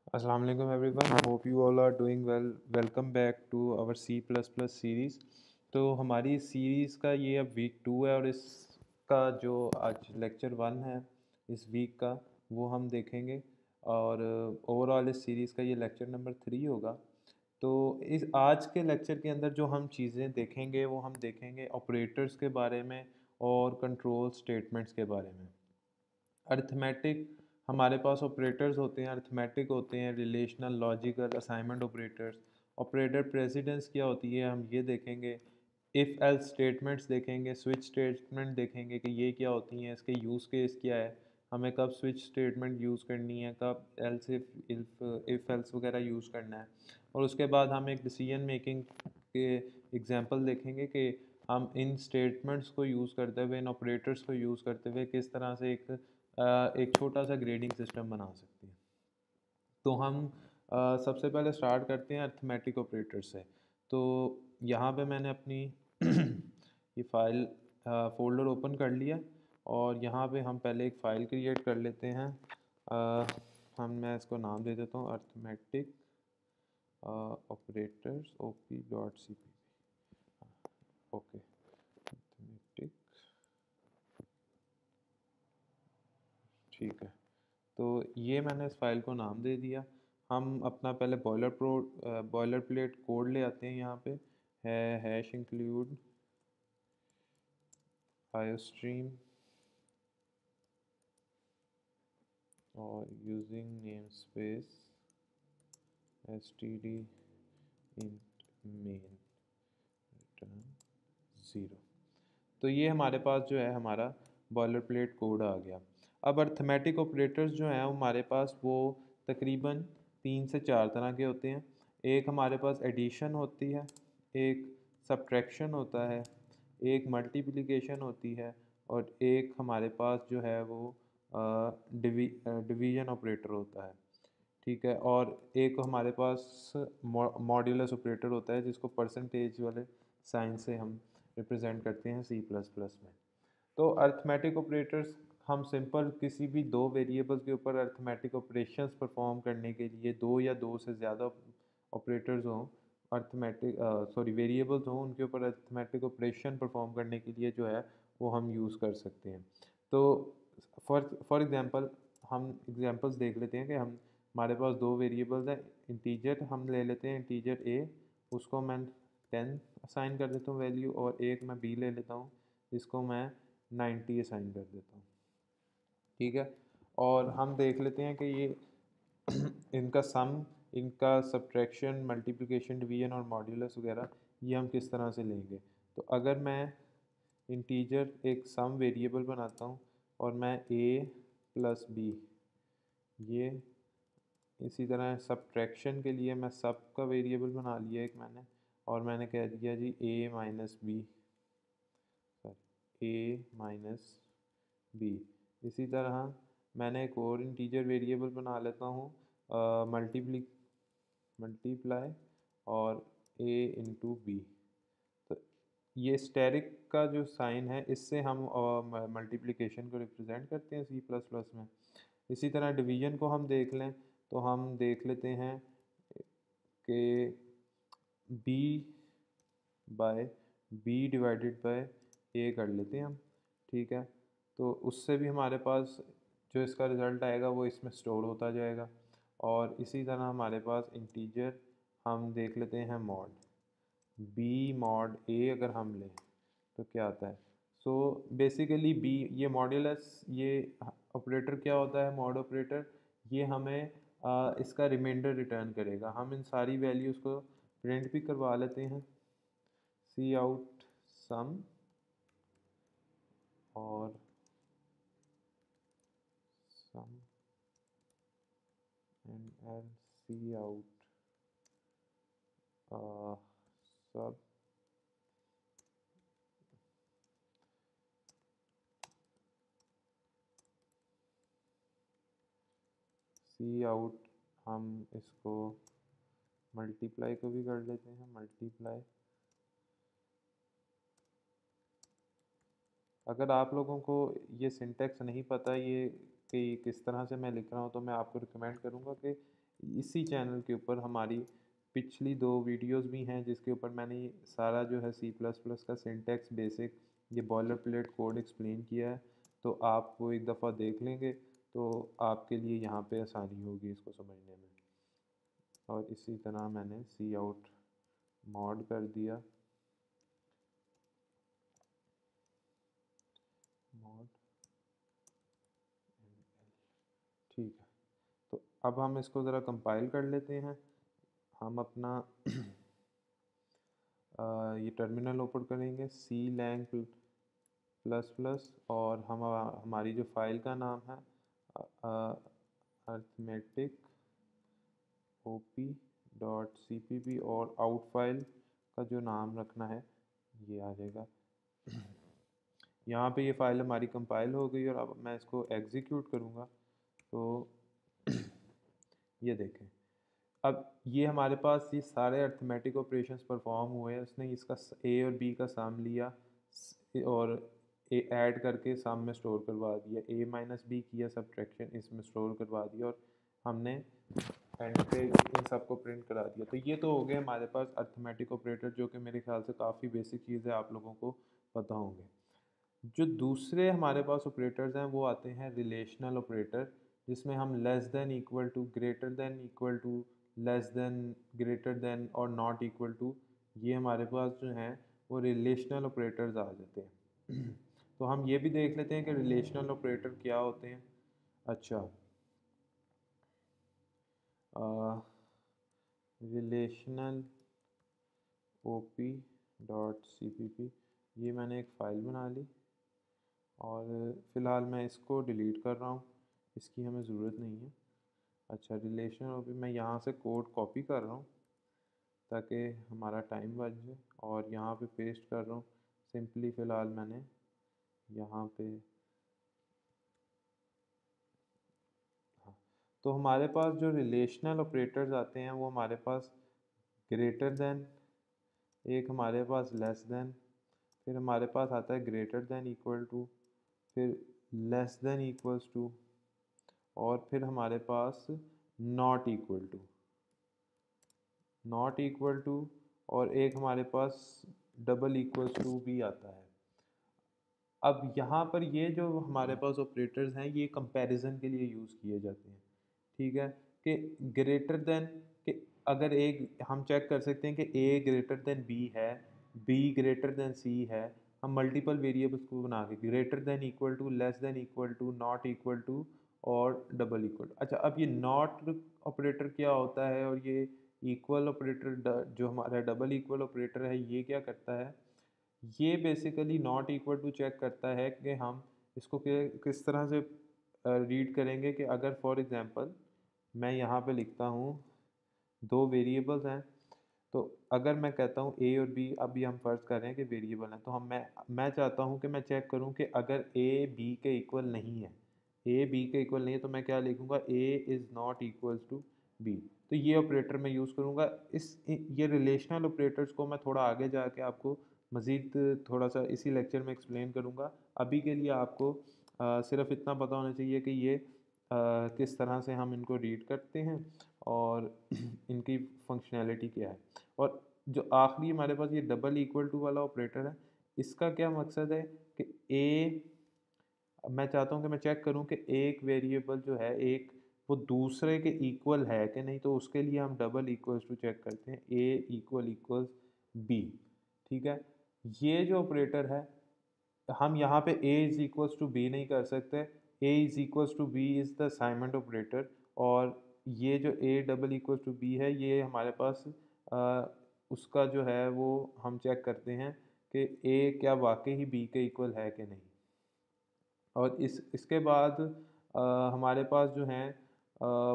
Assalamu alaikum everyone. Hope you all are doing well. Welcome back to our C++ series. तो हमारी इस series का ये अब वीक 2 है और इसका जो आज लेक्चर 1 है इस वीक का वो हम देखेंगे और ओवरऑल इस सीरीज़ का ये लेक्चर नंबर 3 होगा। तो इस आज के लेक्चर के अंदर जो हम चीज़ें देखेंगे वो हम देखेंगे ऑपरेटर्स के बारे में और कंट्रोल स्टेटमेंट्स के बारे में। अर्थमेटिक हमारे पास ऑपरेटर्स होते हैं, अर्थमेटिक होते हैं, relational, logical, assignment operators. Operator precedence क्या होती है हम ये देखेंगे। इफ़ एल्स स्टेटमेंट्स देखेंगे, स्विच स्टेटमेंट देखेंगे कि ये क्या होती हैं, इसके यूज़ केस क्या है, हमें कब स्विच स्टेटमेंट यूज़ करनी है, कब एल्स इफ़ एल्स वगैरह यूज़ करना है। और उसके बाद हम एक डिसीजन मेकिंग के एग्जांपल देखेंगे कि हम इन स्टेटमेंट्स को यूज़ करते हुए, इन ऑपरेटर्स को यूज़ करते हुए किस तरह से एक छोटा सा ग्रेडिंग सिस्टम बना सकते हैं। तो हम सबसे पहले स्टार्ट करते हैं अर्थमेटिक ऑपरेटर से। तो यहाँ पे मैंने अपनी ये फ़ाइल फ़ोल्डर ओपन कर लिया और यहाँ पे हम पहले एक फ़ाइल क्रिएट कर लेते हैं। मैं इसको नाम दे देता हूँ arithmetic operators op.cpp। Okay, arithmetic, ठीक है। तो ये मैंने इस फाइल को नाम दे दिया। हम अपना पहले बॉयलर प्लेट कोड ले आते हैं। यहाँ पे है हैश इंक्लूड आयोस्ट्रीम और using name space std int main return 0। तो ये हमारे पास जो है हमारा बॉयलर प्लेट कोड आ गया। अब अर्थमेटिक ऑपरेटर्स जो हैं हमारे पास वो तकरीबन 3 से 4 तरह के होते हैं। एक हमारे पास एडिशन होती है, एक सब्ट्रैक्शन होता है, एक मल्टीप्लिकेशन होती है और एक हमारे पास जो है वो डिवीजन ऑपरेटर होता है। ठीक है, और एक हमारे पास मॉड्यूलस ऑपरेटर होता है जिसको परसेंटेज वाले साइन से हम रिप्रेजेंट करते हैं C++ में। तो अर्थमेटिक ऑपरेटर्स हम सिंपल किसी भी दो वेरिएबल्स के ऊपर अर्थमेटिक ऑपरेशंस परफॉर्म करने के लिए दो या दो से ज़्यादा ऑपरेटर्स हों, वेरिएबल्स हों, उनके ऊपर अर्थमेटिक ऑपरेशन परफॉर्म करने के लिए जो है वो हम यूज़ कर सकते हैं। तो फॉर एग्ज़ाम्पल हम एग्जांपल्स देख लेते हैं कि हम हमारे पास दो वेरिएबल्स हैं। इंटीजर हम ले लेते हैं, इंटीजर ए, उसको मैं 10 असाइन कर देता हूँ वैल्यू, और एक मैं बी ले लेता हूँ जिसको मैं 90 असाइन कर देता हूँ। ठीक है, और हम देख लेते हैं कि ये इनका सम, इनका सब्ट्रैक्शन, मल्टीप्लिकेशन, डिवीजन और मॉड्यूलस वगैरह ये हम किस तरह से लेंगे। तो अगर मैं इंटीजर एक सम वेरिएबल बनाता हूँ और मैं ए प्लस बी, ये इसी तरह सब्ट्रैक्शन के लिए मैं सब का वेरिएबल बना लिया एक मैंने, और मैंने कह दिया जी ए माइनस बी, ए माइनस बी। इसी तरह मैंने एक और इंटीजर वेरिएबल बना लेता हूँ मल्टीप्लाई और ए इंटू बी। तो ये स्टेरिक का जो साइन है इससे हम मल्टीप्लिकेशन को रिप्रेजेंट करते हैं C++ में। इसी तरह डिवीजन को हम देख लें तो हम देख लेते हैं कि B by B divided by A कर लेते हैं हम। ठीक है, तो उससे भी हमारे पास जो इसका रिज़ल्ट आएगा वो इसमें स्टोर होता जाएगा। और इसी तरह हमारे पास इंटीजर हम देख लेते हैं मॉड बी मॉड ए, अगर हम लें तो क्या आता है। सो बेसिकली बी, ये मॉड्यूलस, ये ऑपरेटर क्या होता है मॉड ऑपरेटर, ये हमें इसका रिमाइंडर रिटर्न करेगा। हम इन सारी वैल्यूज़ को प्रिंट भी करवा लेते हैं, सी आउट सम और सम एंड सी आउट सब सी आउट। हम इसको मल्टीप्लाई को भी कर लेते हैं, मल्टीप्लाई। अगर आप लोगों को ये सिंटेक्स नहीं पता ये कि किस तरह से मैं लिख रहा हूँ तो मैं आपको रिकमेंड करूँगा कि इसी चैनल के ऊपर हमारी पिछली 2 वीडियोस भी हैं जिसके ऊपर मैंने सारा जो है सी प्लस प्लस का सिंटैक्स बेसिक ये बॉयलर प्लेट कोड एक्सप्लेन किया है। तो आप वो एक दफ़ा देख लेंगे तो आपके लिए यहाँ पे आसानी होगी इसको समझने में। और इसी तरह मैंने सी आउट मॉड कर दिया, मॉड, ठीक है। तो अब हम इसको ज़रा कंपाइल कर लेते हैं। हम अपना ये टर्मिनल ओपन करेंगे, सी लैंग प्लस प्लस, और हम हमारी जो फाइल का नाम है अर्थमेटिक OP.cpp, और आउट फाइल का जो नाम रखना है ये आ जाएगा। यहाँ पे ये फाइल हमारी कंपाइल हो गई और अब मैं इसको एग्जीक्यूट करूँगा तो ये देखें, अब ये हमारे पास ये सारे अर्थमेटिक ऑपरेशंस परफॉर्म हुए हैं। उसने इसका ए और बी का सम लिया और ए ऐड करके सम में स्टोर करवा दिया, ए माइनस बी किया सब्ट्रैक्शन, इसमें स्टोर करवा दिया, और हमने एंड पे इन सबको प्रिंट करा दिया। तो ये तो हो गया हमारे पास अर्थमेटिक ऑपरेटर, जो कि मेरे ख्याल से काफ़ी बेसिक चीज़ है, आप लोगों को पता होंगे। जो दूसरे हमारे पास ऑपरेटर्स हैं वो आते हैं रिलेशनल ऑपरेटर, जिसमें हम less than, equal to, greater than, equal to, less than, greater than और नॉट इक्वल टू, ये हमारे पास जो हैं वो रिलेशनल ऑपरेटर्स आ जाते हैं। तो हम ये भी देख लेते हैं कि रिलेशनल ऑपरेटर क्या होते हैं। अच्छा, रिलेशनल OP.cpp, ये मैंने एक फ़ाइल बना ली और फ़िलहाल मैं इसको डिलीट कर रहा हूँ, इसकी हमें ज़रूरत नहीं है। अच्छा, रिलेशन OP मैं यहाँ से कोड कॉपी कर रहा हूँ ताकि हमारा टाइम बच जाए, और यहाँ पे पेस्ट कर रहा हूँ सिंपली। फ़िलहाल मैंने यहाँ पे, हाँ, तो हमारे पास जो रिलेशनल ऑपरेटर्स आते हैं वो हमारे पास ग्रेटर देन, एक हमारे पास लेस देन, फिर हमारे पास आता है ग्रेटर देन इक्वल टू, फिर लेस देन इक्वल्स टू, और फिर हमारे पास not equal to, not equal to, और एक हमारे पास डबल इक्वल्स टू भी आता है। अब यहाँ पर ये जो हमारे पास ऑपरेटर्स हैं ये कंपैरिजन के लिए यूज़ किए जाते हैं, ठीक है। कि ग्रेटर देन, कि अगर एक हम चेक कर सकते हैं कि ए ग्रेटर देन बी है, बी ग्रेटर देन सी है, हम मल्टीपल वेरिएबल्स को बना के greater than, equal to, less than equal to, not equal to और डबल इक्वल। अच्छा, अब ये नॉट ऑपरेटर क्या होता है और ये इक्वल ऑपरेटर जो हमारा डबल इक्वल ऑपरेटर है ये क्या करता है, ये basically not equal to check करता है कि हम इसको किस तरह से रीड करेंगे। कि अगर फॉर एग्जांपल मैं यहाँ पे लिखता हूँ, दो वेरिएबल्स हैं, तो अगर मैं कहता हूँ ए और बी, अभी हम फर्ज कर रहे हैं कि वेरिएबल हैं, तो मैं चाहता हूँ कि मैं चेक करूँ कि अगर ए बी के इक्वल नहीं है, ए बी के इक्वल नहीं है, तो मैं क्या लिखूँगा, A is not equals to B. तो ये ऑपरेटर मैं यूज़ करूँगा। ये रिलेशनल ऑपरेटर्स को मैं थोड़ा आगे जाके आपको मज़ीद थोड़ा सा इसी लेक्चर में एक्सप्लेन करूँगा। अभी के लिए आपको सिर्फ इतना पता होना चाहिए कि ये किस तरह से हम इनको रीड करते हैं और इनकी फंक्शनैलिटी क्या है। और जो आखिरी हमारे पास ये डबल इक्वल टू वाला ऑपरेटर है, इसका क्या मकसद है कि ए, मैं चाहता हूँ कि मैं चेक करूँ कि एक वेरिएबल जो है एक, वो दूसरे के इक्वल है कि नहीं, तो उसके लिए हम डबल इक्वल्स टू चेक करते हैं, ए इक्वल इक्वल्स बी, ठीक है। ये जो ऑपरेटर है, हम यहाँ पे a is equals to B नहीं कर सकते, a is equals to B is the assignment operator, और ये जो a double equals to B है ये हमारे पास उसका जो है वो हम चेक करते हैं कि a क्या वाकई ही b के इक्वल है कि नहीं। और इसके बाद हमारे पास जो हैं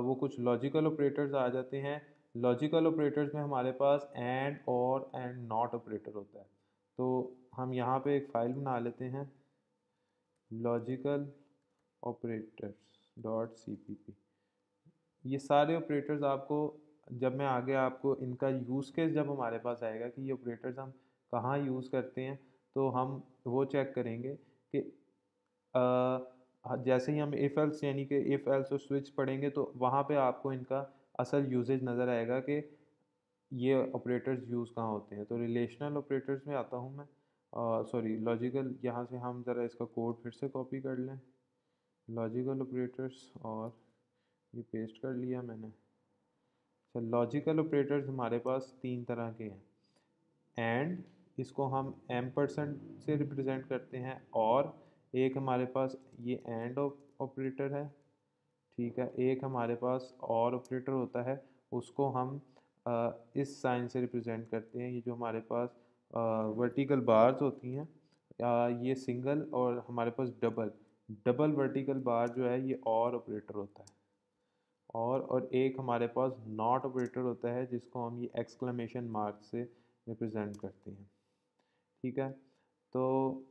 वो कुछ लॉजिकल ऑपरेटर्स आ जाते हैं। लॉजिकल ऑपरेटर्स में हमारे पास एंड और एंड नॉट ऑपरेटर होता है। तो हम यहाँ पे एक फ़ाइल बना लेते हैं, लॉजिकल ऑपरेटर्स.cpp। ये सारे ऑपरेटर्स आपको, जब मैं आगे आपको इनका यूज़ केस जब हमारे पास आएगा कि ये ऑपरेटर्स हम कहाँ यूज़ करते हैं, तो हम वो चेक करेंगे कि जैसे ही हम इफ़ एल्स यानी कि इफ़ एल्स और स्विच पढ़ेंगे तो वहाँ पे आपको इनका असल यूजेज नज़र आएगा कि ये ऑपरेटर्स यूज़ कहाँ होते हैं। तो रिलेशनल ऑपरेटर्स में आता हूँ मैं, सॉरी लॉजिकल, यहाँ से हम ज़रा इसका कोड फिर से कॉपी कर लें, लॉजिकल ऑपरेटर्स, और ये पेस्ट कर लिया मैंने। अच्छा, लॉजिकल ऑपरेटर्स हमारे पास तीन तरह के हैं। एंड, इसको हम M% से रिप्रेजेंट करते हैं, और एक हमारे पास ये एंड ऑपरेटर है, ठीक है। एक हमारे पास और ऑपरेटर होता है, उसको हम इस साइन से रिप्रेजेंट करते हैं। ये जो हमारे पास वर्टिकल बार्स होती हैं, ये सिंगल, और हमारे पास डबल डबल वर्टिकल बार जो है ये और ऑपरेटर होता है। और एक हमारे पास नॉट ऑपरेटर होता है, जिसको हम ये एक्सक्लेमेशन मार्क से रिप्रेजेंट करते हैं, ठीक है। तो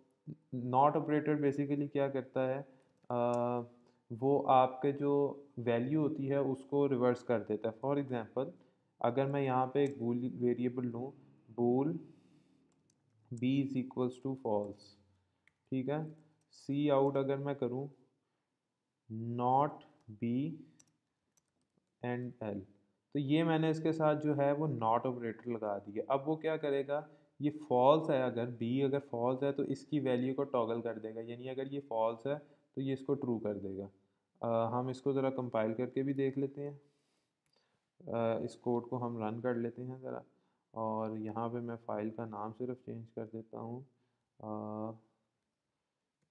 नॉट ऑपरेटर बेसिकली क्या करता है, वो आपके जो वैल्यू होती है उसको रिवर्स कर देता है। फॉर एग्जांपल, अगर मैं यहाँ पे एक बूल वेरिएबल लूँ, bool B is equals to false, ठीक है। सी आउट अगर मैं करूँ नॉट बी एंड एल, तो ये मैंने इसके साथ जो है वो नॉट ऑपरेटर लगा दिया। अब वो क्या करेगा, ये फॉल्स है, अगर बी अगर फॉल्स है तो इसकी वैल्यू को टॉगल कर देगा, यानी अगर ये फॉल्स है तो ये इसको ट्रू कर देगा। हम इसको ज़रा कंपाइल करके भी देख लेते हैं। इस कोड को हम रन कर लेते हैं ज़रा, और यहाँ पे मैं फ़ाइल का नाम सिर्फ चेंज कर देता हूँ,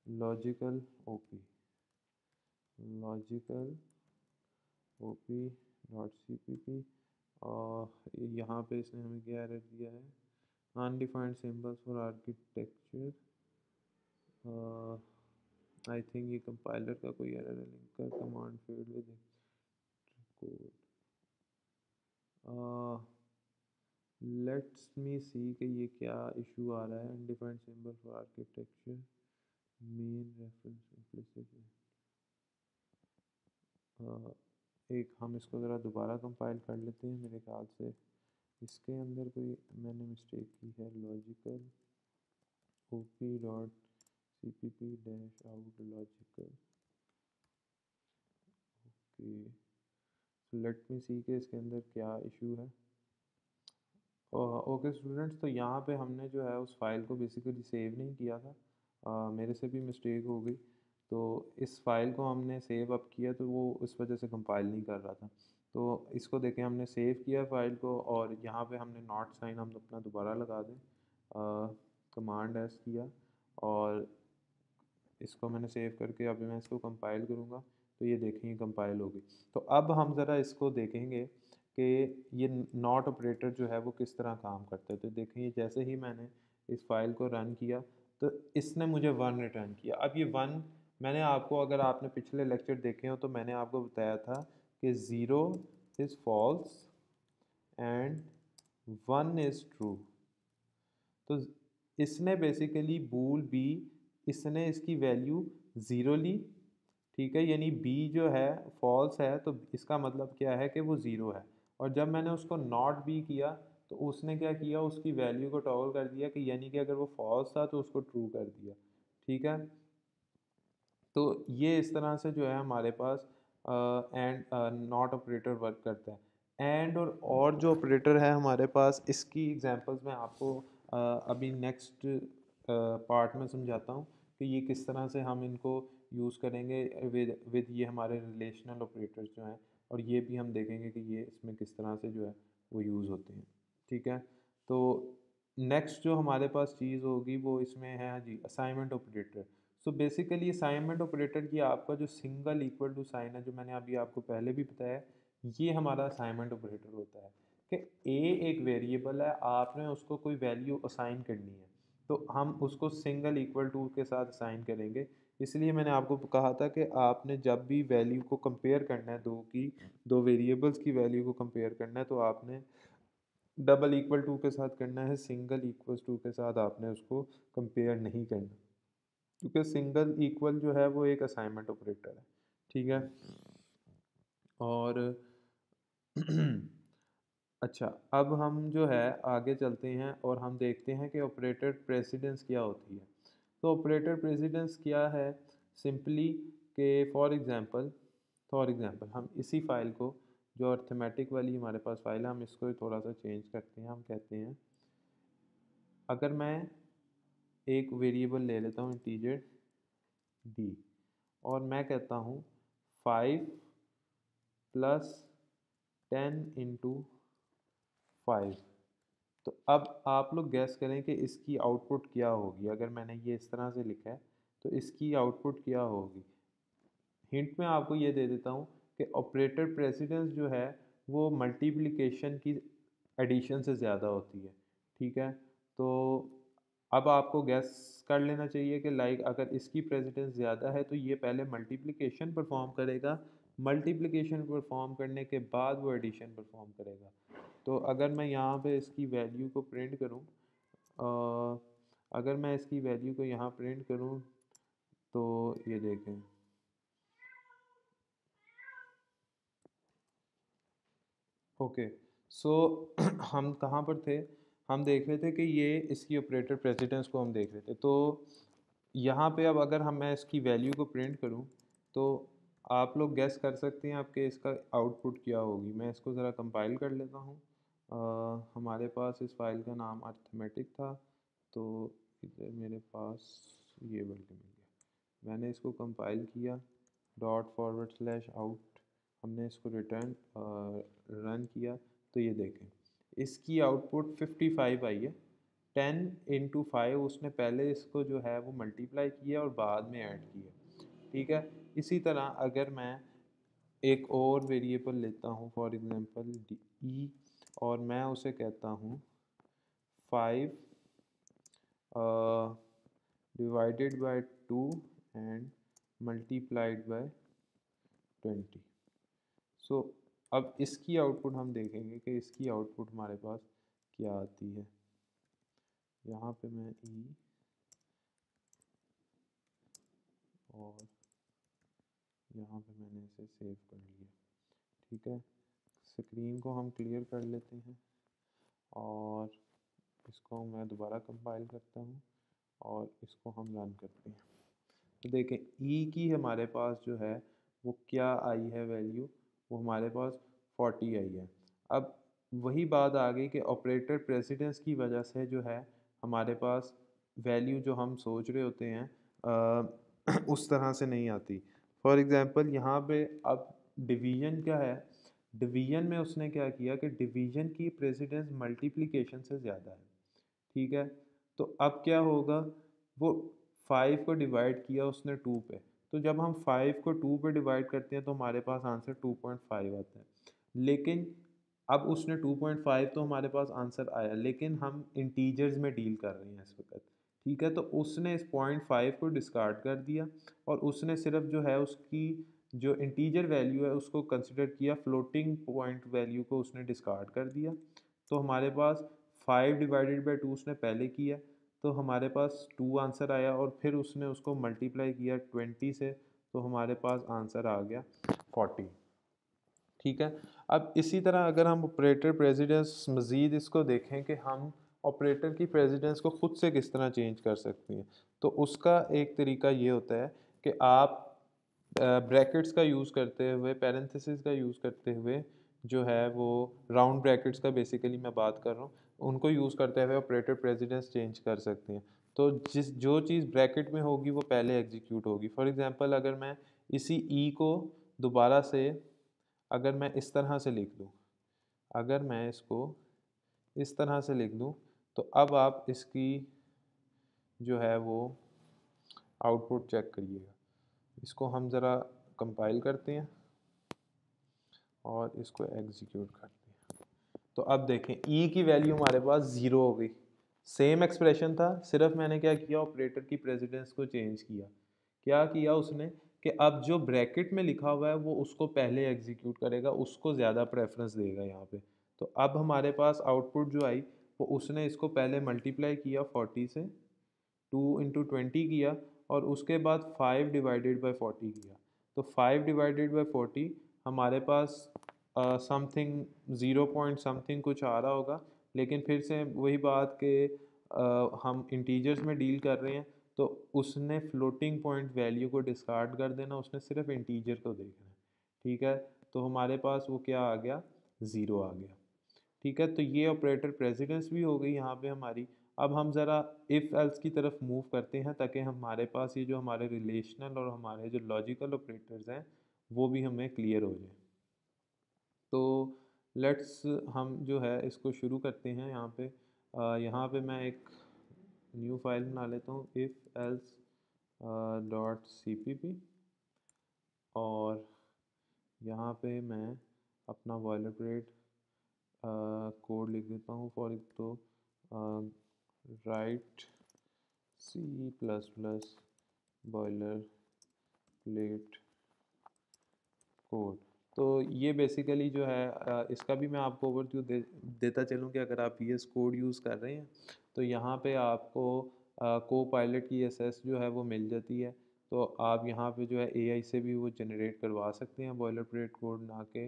logical OP, logical OP dot CPP। और यहाँ पे इसने हमें क्या एरर दिया है, undefined symbols for architecture. I think ये कंपाइलर का कोई एरर है, linker command failed with code. Let's me see कि ये क्या इशू आ रहा है। Undefined symbol for architecture, main reference implicit. एक हम इसको ज़रा दोबारा कंपाइल कर लेते हैं, मेरे ख्याल से इसके अंदर कोई मैंने मिस्टेक की है। Logical OP dot CPP dash out logical, okay, let me see के इसके अंदर क्या इशू है। ओके स्टूडेंट्स, तो यहाँ पे हमने जो है उस फाइल को बेसिकली सेव नहीं किया था, मेरे से भी मिस्टेक हो गई। तो इस फाइल को हमने सेव अप किया तो वो उस वजह से कंपाइल नहीं कर रहा था। तो इसको देखें, हमने सेव किया फाइल को, और यहाँ पे हमने नॉट साइन हम अपना दोबारा लगा दें, कमांड एस किया, और इसको मैंने सेव करके अभी मैं इसको कंपाइल करूँगा, तो ये देखें ये कंपाइल होगी। तो अब हम ज़रा इसको देखेंगे कि ये नॉट ऑपरेटर जो है वो किस तरह काम करता है। तो देखें, ये जैसे ही मैंने इस फाइल को रन किया तो इसने मुझे 1 रिटर्न किया। अब ये 1, मैंने आपको, अगर आपने पिछले लेक्चर देखे हो तो मैंने आपको बताया था कि 0 is false and 1 is true. तो इसने बेसिकली बूल बी, इसने इसकी वैल्यू 0 ली, ठीक है, यानी बी जो है फॉल्स है, तो इसका मतलब क्या है कि वो ज़ीरो है। और जब मैंने उसको नॉट बी किया तो उसने क्या किया, उसकी वैल्यू को टॉगल कर दिया, कि यानी कि अगर वो फॉल्स था तो उसको ट्रू कर दिया, ठीक है। तो ये इस तरह से जो है हमारे पास एंड नॉट ऑपरेटर वर्क करता है। एंड और जो ऑपरेटर है हमारे पास, इसकी एग्जांपल्स मैं आपको अभी नेक्स्ट पार्ट में समझाता हूँ कि ये किस तरह से हम इनको यूज़ करेंगे विद ये हमारे रिलेशनल ऑपरेटर्स जो हैं, और ये भी हम देखेंगे कि ये इसमें किस तरह से जो है वो यूज़ होते हैं, ठीक है। तो नेक्स्ट जो हमारे पास चीज़ होगी वो इसमें है जी assignment operator. So basically assignment operator की आपका जो सिंगल इक्वल टू साइन है, जो मैंने अभी आपको पहले भी बताया, ये हमारा असाइनमेंट ऑपरेटर होता है कि ए एक वेरिएबल है, आपने उसको कोई वैल्यू असाइन करनी है, तो हम उसको सिंगल इक्वल टू के साथ असाइन करेंगे। इसलिए मैंने आपको कहा था कि आपने जब भी वैल्यू को कंपेयर करना है, दो वेरिएबल्स की वैल्यू को कंपेयर करना है, तो आपने डबल इक्वल टू के साथ करना है, सिंगल इक्वल टू के साथ आपने उसको कंपेयर नहीं करना, क्योंकि सिंगल इक्वल जो है वो एक असाइनमेंट ऑपरेटर है, ठीक है। और अच्छा, अब हम जो है आगे चलते हैं और हम देखते हैं कि ऑपरेटर प्रेसिडेंस क्या होती है। तो ऑपरेटर प्रेसिडेंस क्या है, सिंपली कि फॉर एग्ज़ाम्पल हम इसी फाइल को जो अर्थमेटिक वाली हमारे पास फाइल है हम इसको थोड़ा सा चेंज करते हैं। हम कहते हैं अगर मैं एक वेरिएबल ले लेता हूँ इंटीजर डी और मैं कहता हूँ 5 प्लस 10 इंटू 5, तो अब आप लोग गैस करें कि इसकी आउटपुट क्या होगी। अगर मैंने ये इस तरह से लिखा है तो इसकी आउटपुट क्या होगी। हिंट में आपको ये दे देता हूँ कि ऑपरेटर प्रेसिडेंस जो है वो मल्टीप्लिकेशन की एडिशन से ज़्यादा होती है। ठीक है, तो अब आपको गैस कर लेना चाहिए कि लाइक अगर इसकी प्रेसिडेंस ज़्यादा है तो ये पहले मल्टीप्लिकेशन परफॉर्म करेगा, मल्टीप्लिकेशन परफॉर्म करने के बाद वो एडिशन परफॉर्म करेगा। तो अगर मैं यहाँ पे इसकी वैल्यू को प्रिंट करूँ, अगर मैं इसकी वैल्यू को यहाँ प्रिंट करूँ तो ये देखें, ओके सो हम कहाँ पर थे, हम देख रहे थे कि ये इसकी ऑपरेटर प्रेसिडेंस को हम देख रहे थे। तो यहाँ पे अब अगर मैं इसकी वैल्यू को प्रिंट करूँ तो आप लोग गैस कर सकते हैं आपके इसका आउटपुट क्या होगी। मैं इसको ज़रा कंपाइल कर लेता हूँ। हमारे पास इस फाइल का नाम अर्थमेटिक था, तो इधर मेरे पास ये बल्कि मिल गया। मैंने इसको कंपाइल किया, ./out हमने इसको रिटर्न रन किया तो ये देखें इसकी आउटपुट 55 आई है। 10 इंटू 5 उसने पहले इसको जो है वो मल्टीप्लाई किया और बाद में ऐड किया। ठीक है, इसी तरह अगर मैं एक और वेरिएबल लेता हूँ फॉर एग्जांपल ई और मैं उसे कहता हूँ 5 divided by 2 and multiplied by 20। सो अब इसकी आउटपुट हम देखेंगे कि इसकी आउटपुट हमारे पास क्या आती है। यहाँ पे मैं ई और यहाँ पे मैंने इसे सेव कर लिया। ठीक है, स्क्रीन को हम क्लियर कर लेते हैं और इसको मैं दोबारा कंपाइल करता हूँ और इसको हम रन करते हैं। तो देखें ई की हमारे पास जो है वो क्या आई है वैल्यू, वो हमारे पास 40 आई है। अब वही बात आ गई कि ऑपरेटर प्रेसिडेंस की वजह से जो है हमारे पास वैल्यू जो हम सोच रहे होते हैं उस तरह से नहीं आती। फॉर एग्ज़ाम्पल यहाँ पे अब डिवीज़न क्या है, डिवीज़न में उसने क्या किया कि डिवीज़न की प्रेसिडेंस मल्टीप्लिकेशन से ज़्यादा है। ठीक है, तो अब क्या होगा, वो 5 को डिवाइड किया उसने 2 पे, तो जब हम 5 को 2 पे डिवाइड करते हैं तो हमारे पास आंसर 2.5 आता है। लेकिन अब उसने 2.5 तो हमारे पास आंसर आया, लेकिन हम इंटीजर्स में डील कर रहे हैं इस वक्त। ठीक है, तो उसने इस 0.5 को डिस्कार्ड कर दिया और उसने सिर्फ जो है उसकी जो इंटीजर वैल्यू है उसको कंसिडर किया, फ्लोटिंग पॉइंट वैल्यू को उसने डिस्कार्ड कर दिया। तो हमारे पास 5 डिवाइडेड बाई 2 उसने पहले किया तो हमारे पास 2 आंसर आया और फिर उसने उसको मल्टीप्लाई किया 20 से तो हमारे पास आंसर आ गया 40। ठीक है, अब इसी तरह अगर हम ऑपरेटर प्रेसिडेंस मज़ीद इसको देखें कि हम ऑपरेटर की प्रेसिडेंस को ख़ुद से किस तरह चेंज कर सकते हैं, तो उसका एक तरीका ये होता है कि आप ब्रैकेट्स का यूज़ करते हुए, पैरेंथेसिस का यूज़ करते हुए जो है वो राउंड ब्रैकेट्स का बेसिकली मैं बात कर रहा हूँ, उनको यूज़ करते हुए ऑपरेटर प्रेसिडेंस चेंज कर सकते हैं। तो जो चीज़ ब्रैकेट में होगी वो पहले एग्जीक्यूट होगी। फॉर एग्जांपल अगर मैं इसी ई को दोबारा से अगर मैं इस तरह से लिख दूँ, अगर मैं इसको इस तरह से लिख दूँ तो अब आप इसकी जो है वो आउटपुट चेक करिएगा। इसको हम ज़रा कंपाइल करते हैं और इसको एग्जीक्यूट करते हैं। तो अब देखें ई की वैल्यू हमारे पास 0 हो गई। सेम एक्सप्रेशन था, सिर्फ मैंने क्या किया, ऑपरेटर की प्रेसिडेंस को चेंज किया। क्या किया उसने कि अब जो ब्रैकेट में लिखा हुआ है वो उसको पहले एग्जीक्यूट करेगा, उसको ज़्यादा प्रेफरेंस देगा यहाँ पे। तो अब हमारे पास आउटपुट जो आई वो उसने इसको पहले मल्टीप्लाई किया 40 से, 2 इंटू 20 किया और उसके बाद 5 डिवाइडेड बाई 40 किया। तो 5 डिवाइडेड बाई 40 हमारे पास समथिंग 0 पॉइंट समथिंग कुछ आ रहा होगा, लेकिन फिर से वही बात कि हम इंटीजर्स में डील कर रहे हैं तो उसने फ्लोटिंग पॉइंट वैल्यू को डिस्कार्ड कर देना, उसने सिर्फ इंटीजर को देखना है। ठीक है, तो हमारे पास वो क्या आ गया, 0 आ गया। ठीक है, तो ये ऑपरेटर प्रेसिडेंस भी हो गई यहाँ पे हमारी। अब हम ज़रा इफ़ एल्स की तरफ मूव करते हैं ताकि हमारे पास ये जो हमारे रिलेशनल और हमारे जो लॉजिकल ऑपरेटर्स हैं वो भी हमें क्लियर हो जाए। तो लेट्स हम जो है इसको शुरू करते हैं। यहाँ पे मैं एक न्यू फाइल बना लेता हूँ, इफ़ एल्स .cpp, और यहाँ पे मैं अपना बॉयलरप्लेट कोड लिख देता हूँ फॉर तो right C++ boiler plate code. तो ये बेसिकली जो है इसका भी मैं आपको ओवरव्यू देता चलूँ कि अगर आप VS कोड यूज़ कर रहे हैं तो यहाँ पे आपको को पायलट की एसएस जो है वो मिल जाती है। तो आप यहाँ पे जो है AI से भी वो जनरेट करवा सकते हैं बॉयलर प्लेट कोड, ना के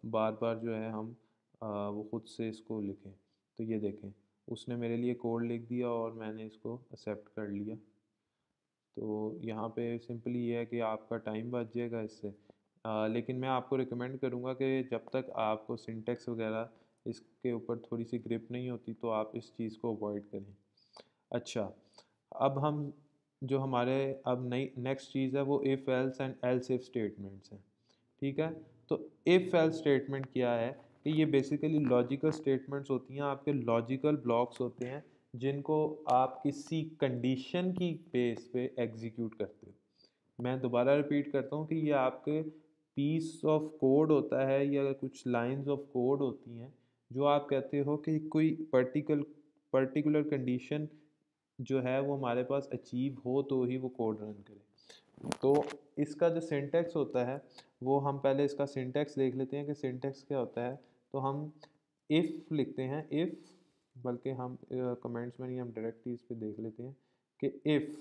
बार बार जो है हम वो ख़ुद से इसको लिखें। तो ये देखें, उसने मेरे लिए कोड लिख दिया और मैंने इसको एक्सेप्ट कर लिया। तो यहाँ पे सिंपली ये है कि आपका टाइम बच जाएगा इससे। लेकिन मैं आपको रिकमेंड करूँगा कि जब तक आपको सिंटेक्स वगैरह इसके ऊपर थोड़ी सी ग्रिप नहीं होती तो आप इस चीज़ को अवॉइड करें। अच्छा, अब हम जो हमारे अब नई नेक्स्ट चीज़ है वो if else and else if statements हैं। ठीक है, तो इफ़ एल्स स्टेटमेंट क्या है कि ये बेसिकली लॉजिकल स्टेटमेंट्स होती हैं, आपके लॉजिकल ब्लॉक्स होते हैं जिनको आप किसी कंडीशन की बेस पे एग्जीक्यूट करते हो। मैं दोबारा रिपीट करता हूँ कि ये आपके पीस ऑफ कोड होता है या कुछ लाइंस ऑफ कोड होती हैं जो आप कहते हो कि कोई पर्टिकुलर कंडीशन जो है वो हमारे पास अचीव हो तो ही वो कोड रन करे। तो इसका जो सिंटेक्स होता है वो हम पहले इसका सिंटेक्स देख लेते हैं कि सिंटेक्स क्या होता है। तो हम इफ़ लिखते हैं, इफ़, बल्कि हम कमेंट्स में नहीं, हम डायरेक्टली इस पे देख लेते हैं कि इफ़,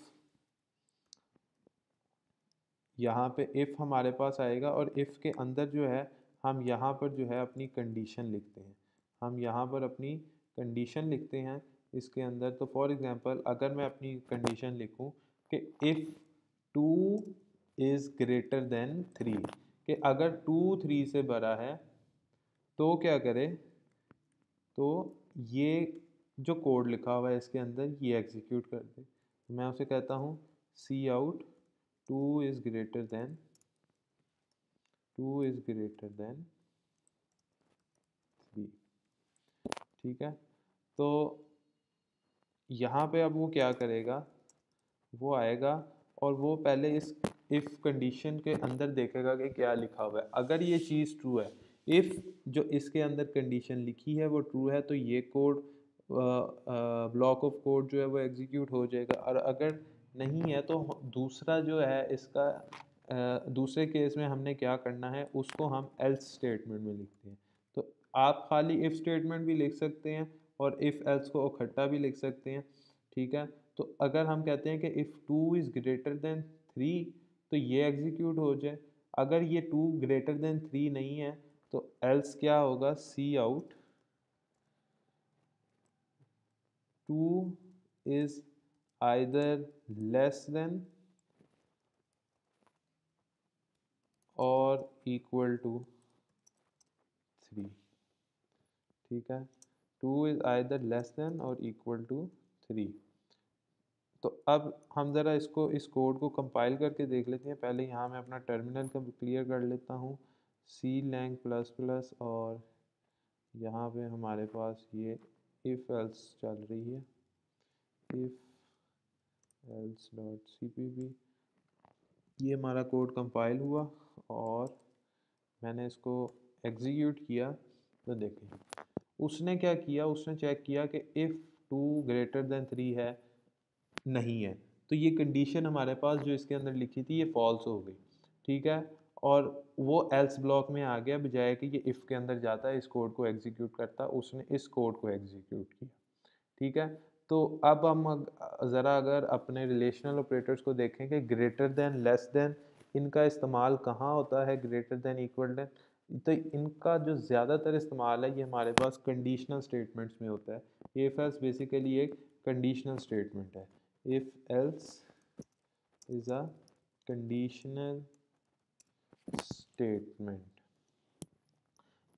यहाँ पे इफ़ हमारे पास आएगा और इफ़ के अंदर जो है हम यहाँ पर जो है अपनी कंडीशन लिखते हैं। हम यहाँ पर अपनी कंडीशन लिखते हैं इसके अंदर। तो फॉर एग्ज़ाम्पल अगर मैं अपनी कंडीशन लिखूँ कि इफ़ 2 इज़ ग्रेटर देन 3, कि अगर 2 3 से बड़ा है तो क्या करे, तो ये जो कोड लिखा हुआ है इसके अंदर ये एग्जीक्यूट कर दे। मैं उसे कहता हूँ सी आउट 2 इज़ ग्रेटर देन 3। ठीक है, तो यहाँ पे अब वो क्या करेगा, वो आएगा और वो पहले इस इफ़ कंडीशन के अंदर देखेगा कि क्या लिखा हुआ है। अगर ये चीज़ ट्रू है, इफ़ जो इसके अंदर कंडीशन लिखी है वो ट्रू है, तो ये कोड ब्लॉक ऑफ कोड जो है वो एग्जीक्यूट हो जाएगा। और अगर नहीं है तो दूसरा जो है इसका दूसरे केस में हमने क्या करना है, उसको हम एल्स स्टेटमेंट में लिखते हैं। तो आप खाली इफ़ स्टेटमेंट भी लिख सकते हैं और इफ़ एल्स को इकट्ठा भी लिख सकते हैं। ठीक है, तो अगर हम कहते हैं कि इफ़ 2 इज़ ग्रेटर देन 3 तो ये एग्जीक्यूट हो जाए। अगर ये 2 ग्रेटर देन 3 नहीं है तो एल्स क्या होगा, C out 2 is either less than और इक्वल टू 3। ठीक है, 2 इज़ आइदर लेस देन और इक्वल टू 3। तो अब हम ज़रा इस कोड को कंपाइल करके देख लेते हैं। पहले यहाँ मैं अपना टर्मिनल का क्लियर कर लेता हूँ, C lang++ और यहाँ पे हमारे पास ये इफ़ एल्स चल रही है, इफ़ एल्स डॉट cpp। ये हमारा कोड कंपाइल हुआ और मैंने इसको एग्जीक्यूट किया। तो देखें उसने क्या किया, उसने चेक किया कि इफ़ 2 ग्रेटर देन 3 है, नहीं है, तो ये कंडीशन हमारे पास जो इसके अंदर लिखी थी ये फॉल्स हो गई। ठीक है, और वो एल्स ब्लॉक में आ गया, बजाय कि ये इफ़ के अंदर जाता है इस कोड को एग्जीक्यूट करता, उसने इस कोड को एग्जीक्यूट किया। ठीक है, तो अब हम ज़रा अगर अपने रिलेशनल ऑपरेटर्स को देखें कि ग्रेटर देन, लेस देन, इनका इस्तेमाल कहाँ होता है, ग्रेटर देन, इक्वल देन, तो इनका जो ज़्यादातर इस्तेमाल है ये हमारे पास कंडीशनल स्टेटमेंट्स में होता है। इफ एल्स बेसिकली एक कंडीशनल स्टेटमेंट है। If else is a conditional statement.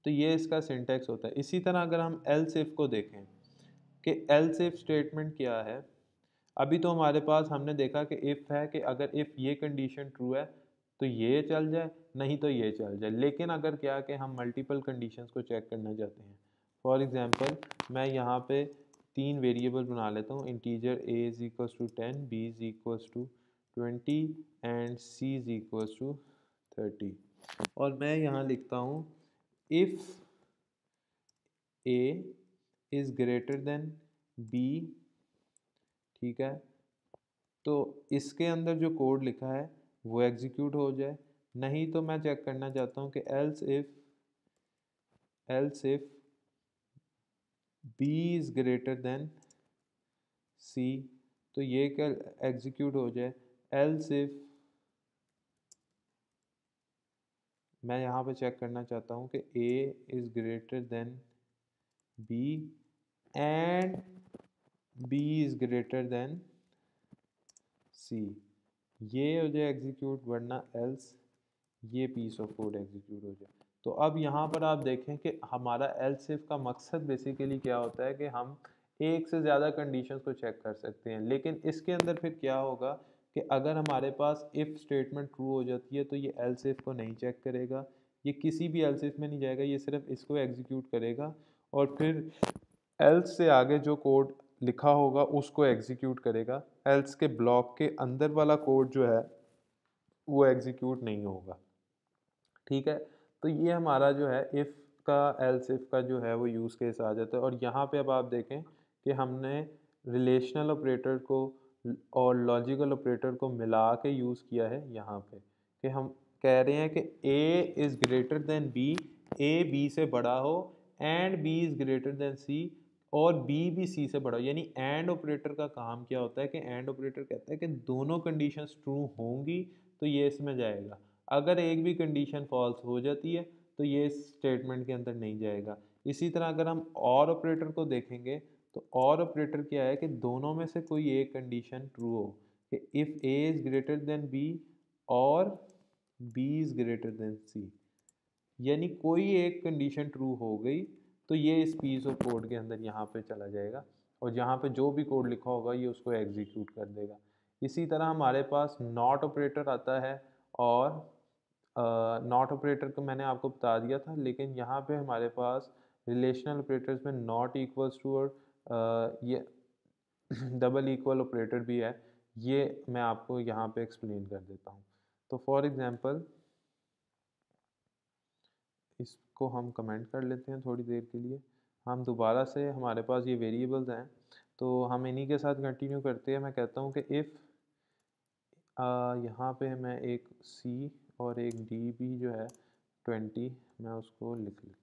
तो ये इसका सिंटैक्स होता है। इसी तरह अगर हम एल्स इफ को देखें कि एल्स इफ स्टेटमेंट क्या है, अभी तो हमारे पास हमने देखा कि इफ़ है कि अगर इफ़ ये कंडीशन ट्रू है तो ये चल जाए, नहीं तो ये चल जाए। लेकिन अगर क्या कि हम मल्टीपल कंडीशंस को चेक करना चाहते हैं, फॉर एग्जांपल मैं यहाँ पे 3 वेरिएबल बना लेता हूँ, integer a is equals to 10, b is equals to 20 and c is equals to 30। और मैं यहाँ लिखता हूँ if a is greater than b, ठीक है, तो इसके अंदर जो कोड लिखा है वो एग्जीक्यूट हो जाए। नहीं तो मैं चेक करना चाहता हूँ कि else if b is greater then c, तो ये क्या एग्जीक्यूट हो जाए। एल्स इफ मैं यहाँ पे चेक करना चाहता हूँ कि a is greater than b and b is greater then c, ये हो जाए एग्जीक्यूट, वरना एल्स ये पीस ऑफ कोड एग्जीक्यूट हो जाए। तो अब यहाँ पर आप देखें कि हमारा एल्स इफ का मकसद बेसिकली क्या होता है कि हम एक से ज़्यादा कंडीशंस को चेक कर सकते हैं। लेकिन इसके अंदर फिर क्या होगा कि अगर हमारे पास इफ़ स्टेटमेंट ट्रू हो जाती है तो ये एल्स इफ को नहीं चेक करेगा, ये किसी भी एल्स इफ में नहीं जाएगा, ये सिर्फ इसको एग्जीक्यूट करेगा और फिर एल्स से आगे जो कोड लिखा होगा उसको एग्जीक्यूट करेगा। एल्स के ब्लॉक के अंदर वाला कोड जो है वो एग्जीक्यूट नहीं होगा, ठीक है। तो ये हमारा जो है इफ़ का एल्स इफ का जो है वो यूज़ केस आ जाता है। और यहाँ पे अब आप देखें कि हमने रिलेशनल ऑपरेटर को और लॉजिकल ऑपरेटर को मिला के यूज़ किया है यहाँ पे, कि हम कह रहे हैं कि a is greater than b, a b से बड़ा हो and b is greater then c, और b भी c से बड़ा हो। यानी एंड ऑपरेटर का काम क्या होता है कि एंड ऑपरेटर कहता है कि दोनों कंडीशंस ट्रू होंगी तो ये इसमें जाएगा, अगर एक भी कंडीशन फॉल्स हो जाती है तो ये स्टेटमेंट के अंदर नहीं जाएगा। इसी तरह अगर हम और ऑपरेटर को देखेंगे तो और ऑपरेटर क्या है कि दोनों में से कोई एक कंडीशन ट्रू हो, कि if a is greater than b और b is greater then c, यानी कोई एक कंडीशन ट्रू हो गई तो ये इस पीस ऑफ कोड के अंदर यहाँ पे चला जाएगा और यहाँ पे जो भी कोड लिखा होगा ये उसको एग्जीक्यूट कर देगा। इसी तरह हमारे पास नॉट ऑपरेटर आता है, और नॉट ऑपरेटर को मैंने आपको बता दिया था, लेकिन यहाँ पे हमारे पास रिलेशनल ऑपरेटर्स में नॉट इक्वल्स टू और ये डबल इक्वल ऑपरेटर भी है, ये मैं आपको यहाँ पे एक्सप्लेन कर देता हूँ। तो फॉर एग्जांपल इसको हम कमेंट कर लेते हैं थोड़ी देर के लिए। हम दोबारा से, हमारे पास ये वेरिएबल्स हैं तो हम इन्हीं के साथ कंटिन्यू करते हैं। मैं कहता हूँ कि इफ़ यहाँ पे मैं एक C और एक D भी जो है 20 मैं उसको लिख लेता हूँ।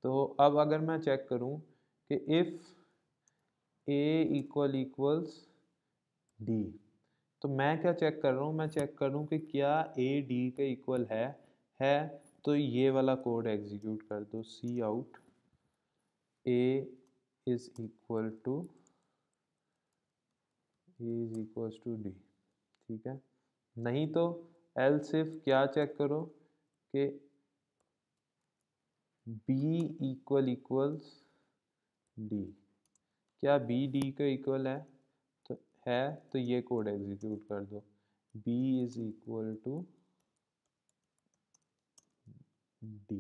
तो अब अगर मैं चेक करूँ कि इफ़ A इक्वल्स D, तो मैं क्या चेक कर रहा हूँ, मैं चेक कर रहा हूँ कि क्या A D के इक्वल है तो ये वाला कोड एग्जीक्यूट कर दो, C out A is equal to D, ठीक है। नहीं तो एल्स इफ क्या चेक करो कि B इक्वल्स D, क्या B D के इक्वल है तो ये कोड एग्जीक्यूट कर दो, B is equal to D।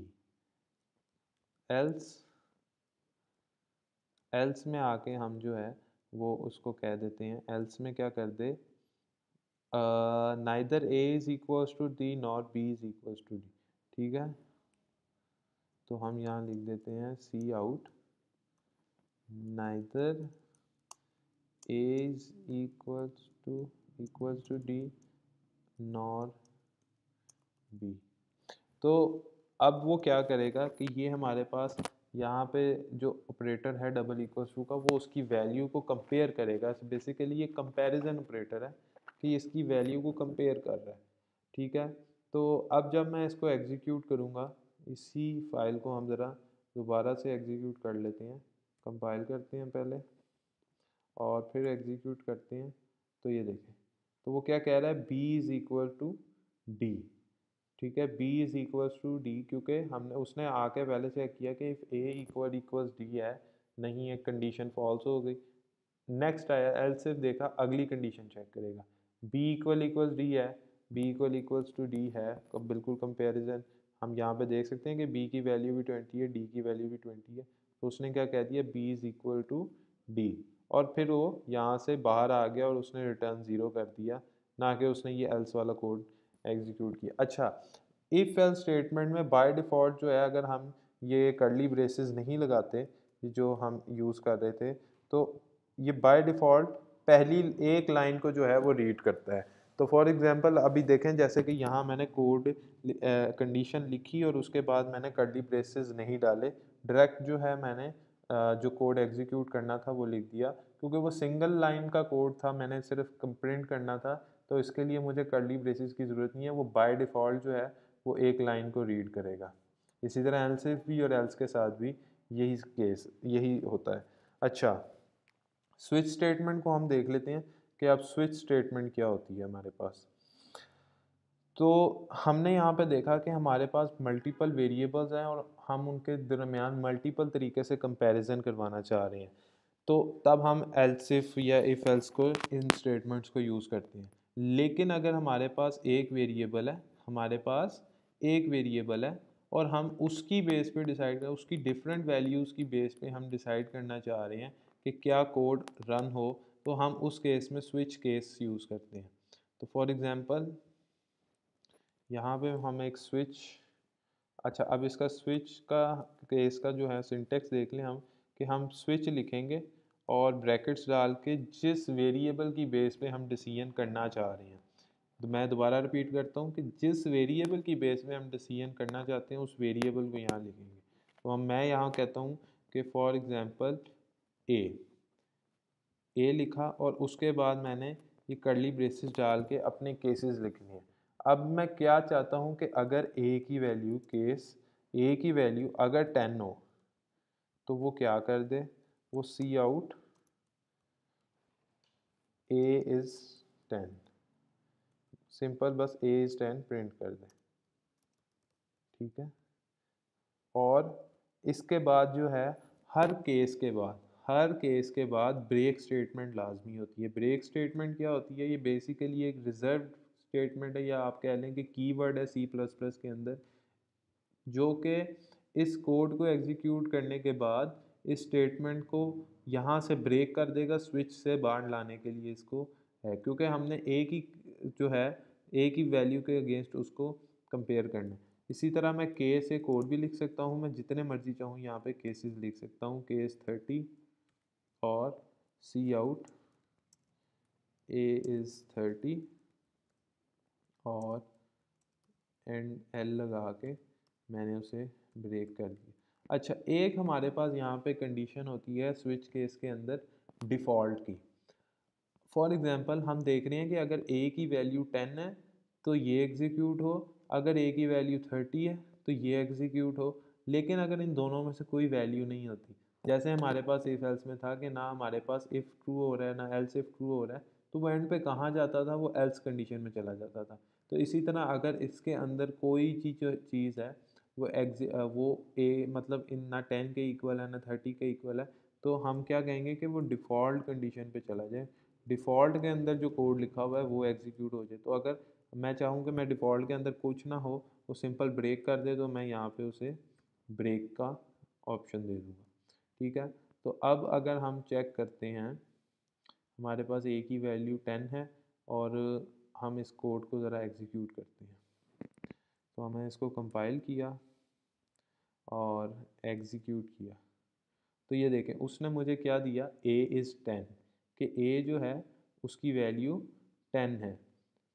Else में आके हम जो है वो उसको कह देते हैं, एल्स में क्या कर दे, neither A is equals to D not B is equals to D, ठीक है। तो हम यहाँ लिख देते हैं C out neither A is equals to D nor B। तो अब वो क्या करेगा कि ये हमारे पास यहाँ पे जो ऑपरेटर है डबल इक्वल्स टू का, वो उसकी वैल्यू को कंपेयर करेगा। बेसिकली ये कंपैरिजन ऑपरेटर है कि इसकी वैल्यू को कंपेयर कर रहा है, ठीक है। तो अब जब मैं इसको एग्जीक्यूट करूँगा, इसी फाइल को हम ज़रा दोबारा से एग्जीक्यूट कर लेते हैं, कंपाइल करते हैं पहले और फिर एग्जीक्यूट करते हैं। तो ये देखें, तो वो क्या कह रहा है, B is equal to D, ठीक है, b is equals to D, क्योंकि हमने उसने आके पहले चेक किया कि इफ a इक्वल्स डी है, नहीं है, कंडीशन फॉल्स हो गई। नेक्स्ट आया एल, सिर्फ देखा, अगली कंडीशन चेक करेगा, b इक्वल्स डी है, b इक्वल्स टू डी है, तो बिल्कुल कंपैरिजन हम यहाँ पे देख सकते हैं कि b की वैल्यू भी 20 है, d की वैल्यू भी 20 है, तो उसने क्या कह दिया, b is equal to D, और फिर वो यहाँ से बाहर आ गया और उसने रिटर्न 0 कर दिया, ना कि उसने ये एल्स वाला कोड एग्जीक्यूट किया। अच्छा, इफ एल्स स्टेटमेंट में बाय डिफ़ॉल्ट जो है, अगर हम ये कर्ली ब्रेसेस नहीं लगाते जो हम यूज़ कर रहे थे, तो ये बाय डिफ़ॉल्ट पहली एक लाइन को जो है वो रीड करता है। तो फॉर एग्जांपल अभी देखें, जैसे कि यहाँ मैंने कोड कंडीशन लिखी और उसके बाद मैंने कर्ली ब्रेसेस नहीं डाले, डायरेक्ट जो है मैंने जो कोड एग्जीक्यूट करना था वो लिख दिया, क्योंकि वो सिंगल लाइन का कोड था, मैंने सिर्फ प्रिंट करना था, तो इसके लिए मुझे कर्ली ब्रेसेस की ज़रूरत नहीं है, वो बाय डिफ़ॉल्ट जो है वो एक लाइन को रीड करेगा। इसी तरह एल्स इफ भी और एल्स के साथ भी यही केस यही होता है। अच्छा, स्विच स्टेटमेंट को हम देख लेते हैं कि अब स्विच स्टेटमेंट क्या होती है हमारे पास। तो हमने यहाँ पे देखा कि हमारे पास मल्टीपल वेरिएबल्स हैं और हम उनके दरमियान मल्टीपल तरीके से कंपैरिजन करवाना चाह रहे हैं, तो तब हम एल्स इफ या इफ एल्स को इन स्टेटमेंट्स को यूज़ करते हैं। लेकिन अगर हमारे पास एक वेरिएबल है, हमारे पास एक वेरिएबल है और हम उसकी बेस पे डिसाइड कर, उसकी डिफरेंट वैल्यूज़ की बेस पे हम डिसाइड करना चाह रहे हैं कि क्या कोड रन हो, तो हम उस केस में स्विच केस यूज़ करते हैं। तो फॉर एग्ज़ाम्पल यहाँ पे हम एक स्विच, अच्छा अब इसका स्विच का केस का जो है सिंटेक्स देख लें हम, कि हम स्विच लिखेंगे और ब्रैकेट्स डाल के जिस वेरिएबल की बेस पे हम डिसीजन करना चाह रहे हैं, तो मैं दोबारा रिपीट करता हूँ कि जिस वेरिएबल की बेस पे हम डिसीजन करना चाहते हैं उस वेरिएबल को यहाँ लिखेंगे। तो हम मैं यहाँ कहता हूँ कि फॉर एग्ज़ाम्पल ए लिखा और उसके बाद मैंने ये कर्ली ब्रेसेस डाल के अपने केसेस लिखने हैं। अब मैं क्या चाहता हूँ कि अगर ए की वैल्यू ए की वैल्यू अगर 10 हो तो वो क्या कर दे, वो सी आउट ए इज़ 10, सिंपल बस ए इज़ 10 प्रिंट कर दे, ठीक है। और इसके बाद जो है हर केस के बाद ब्रेक स्टेटमेंट लाजमी होती है। ब्रेक स्टेटमेंट क्या होती है, ये बेसिकली एक रिजर्व स्टेटमेंट है, या आप कह लें कि कीवर्ड है सी प्लस प्लस के अंदर, जो कि इस कोड को एग्जीक्यूट करने के बाद इस स्टेटमेंट को यहाँ से ब्रेक कर देगा, स्विच से बाहर लाने के लिए इसको है, क्योंकि हमने ए की जो है ए की वैल्यू के अगेंस्ट उसको कंपेयर करना है। इसी तरह मैं केस ए कोड भी लिख सकता हूँ, मैं जितने मर्जी चाहूँ यहाँ पे केसेस लिख सकता हूँ, केस 30 और सी आउट ए इज़ 30 और एंड एल लगा के मैंने उसे ब्रेक कर दिया। अच्छा, एक हमारे पास यहाँ पे कंडीशन होती है स्विच केस के अंदर डिफ़ॉल्ट की। फॉर एग्जांपल हम देख रहे हैं कि अगर ए की वैल्यू 10 है तो ये एग्जीक्यूट हो, अगर ए की वैल्यू 30 है तो ये एग्जीक्यूट हो, लेकिन अगर इन दोनों में से कोई वैल्यू नहीं होती, जैसे हमारे पास इफ एल्स में था कि ना हमारे पास इफ़ ट्रू हो रहा है ना एल्स इफ ट्रू हो रहा है, तो वो एंड पे कहाँ जाता था, वो एल्स कंडीशन में चला जाता था। तो इसी तरह अगर इसके अंदर कोई चीज़ है वो ए मतलब इन ना 10 के इक्वल है ना 30 के इक्वल है, तो हम क्या कहेंगे कि वो डिफ़ॉल्ट कंडीशन पे चला जाए, डिफ़ॉल्ट के अंदर जो कोड लिखा हुआ है वो एग्जीक्यूट हो जाए। तो अगर मैं चाहूँ कि मैं डिफ़ॉल्ट के अंदर कुछ ना हो, वो सिंपल ब्रेक कर दे, तो मैं यहाँ पे उसे ब्रेक का ऑप्शन दे दूँगा, ठीक है। तो अब अगर हम चेक करते हैं, हमारे पास ए की वैल्यू 10 है और हम इस कोड को ज़रा एग्जीक्यूट करते हैं। तो हमने इसको कंपाइल किया और एग्जीक्यूट किया, तो ये देखें उसने मुझे क्या दिया, a इज़ 10, कि a जो है उसकी वैल्यू 10 है,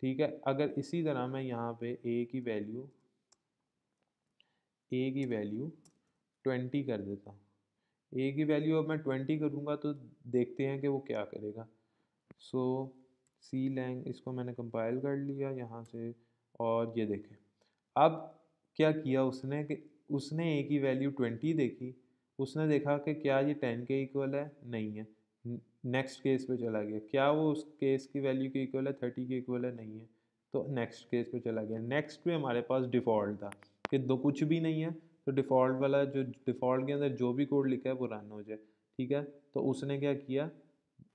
ठीक है। अगर इसी तरह मैं यहाँ पे a की वैल्यू 20 कर देता हूँ, a की वैल्यू अब मैं 20 करूँगा तो देखते हैं कि वो क्या करेगा। सो सी लैंग, इसको मैंने कंपाइल कर लिया यहाँ से, और ये देखें अब क्या किया उसने कि उसने a की वैल्यू 20 देखी, उसने देखा कि क्या ये 10 के इक्वल है, नहीं है, नेक्स्ट केस पे चला गया, क्या वो उस केस की वैल्यू के इक्वल है, 30 के इक्वल है, नहीं है, तो नेक्स्ट केस पे चला गया। नेक्स्ट पे हमारे पास डिफ़ॉल्ट था कि दो कुछ भी नहीं है, तो डिफ़ॉल्ट वाला जो डिफ़ॉल्ट के अंदर जो भी कोड लिखा है वो रन हो जाए, ठीक है। तो उसने क्या किया,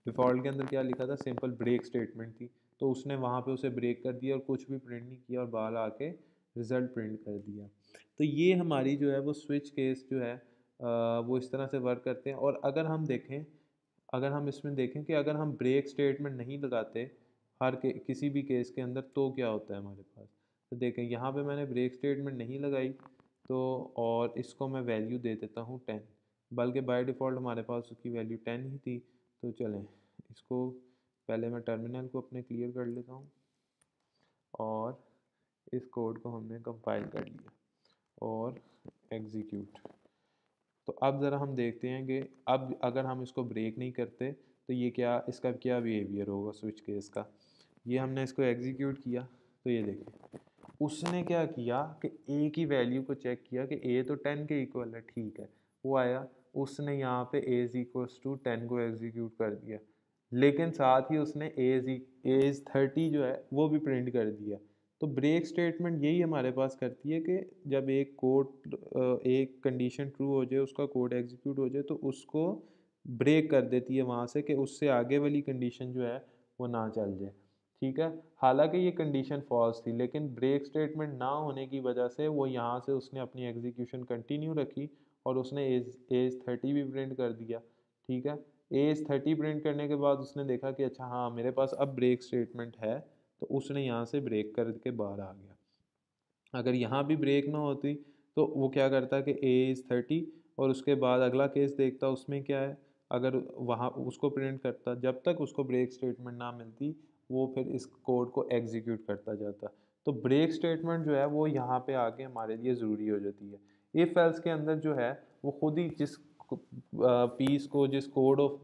डिफ़ॉल्ट के अंदर क्या लिखा था, सिंपल ब्रेक स्टेटमेंट थी, तो उसने वहाँ पे उसे ब्रेक कर दिया और कुछ भी प्रिंट नहीं किया और बाहर आके रिज़ल्ट प्रिंट कर दिया। तो ये हमारी जो है वो स्विच केस जो है वो इस तरह से वर्क करते हैं। और अगर हम देखें, अगर हम इसमें देखें कि अगर हम ब्रेक स्टेटमेंट नहीं लगाते किसी भी केस के अंदर, तो क्या होता है हमारे पास। तो देखें यहाँ पे मैंने ब्रेक स्टेटमेंट नहीं लगाई, तो और इसको मैं वैल्यू दे देता हूँ 10, बल्कि बाय डिफ़ॉल्ट हमारे पास उसकी वैल्यू 10 ही थी। तो चलें, इसको पहले मैं टर्मिनल को अपने क्लियर कर लेता हूँ और इस कोड को हमने कंपाइल कर लिया और एग्जीक्यूट। तो अब ज़रा हम देखते हैं कि अब अगर हम इसको ब्रेक नहीं करते तो ये क्या, इसका क्या बिहेवियर होगा स्विच केस का। ये हमने इसको एग्जीक्यूट किया, तो ये देखिए उसने क्या किया कि ए की वैल्यू को चेक किया कि ए तो 10 के इक्वल है, ठीक है, वो आया, उसने यहाँ पे ए इज इक्वल्स टू 10 को एग्जीक्यूट कर दिया, लेकिन साथ ही उसने ए इज 30 जो है वो भी प्रिंट कर दिया। तो ब्रेक स्टेटमेंट यही हमारे पास करती है कि जब एक कोड एक कंडीशन ट्रू हो जाए, उसका कोड एग्जीक्यूट हो जाए, तो उसको ब्रेक कर देती है वहाँ से कि उससे आगे वाली कंडीशन जो है वो ना चल जाए, ठीक है। हालांकि ये कंडीशन फॉल्स थी, लेकिन ब्रेक स्टेटमेंट ना होने की वजह से वो यहाँ से उसने अपनी एग्जीक्यूशन कंटिन्यू रखी और उसने एज 30 भी प्रिंट कर दिया, ठीक है। एज 30 प्रिंट करने के बाद उसने देखा कि अच्छा हाँ मेरे पास अब ब्रेक स्टेटमेंट है, तो उसने यहाँ से ब्रेक करके बाहर आ गया। अगर यहाँ भी ब्रेक ना होती तो वो क्या करता कि ए इज़ 30 और उसके बाद अगला केस देखता, उसमें क्या है, अगर वहाँ उसको प्रिंट करता, जब तक उसको ब्रेक स्टेटमेंट ना मिलती वो फिर इस कोड को एग्जीक्यूट करता जाता। तो ब्रेक स्टेटमेंट जो है वो यहाँ पे आके हमारे लिए ज़रूरी हो जाती है। इफ एल्स के अंदर जो है वो खुद ही जिस पीस को, जिस code of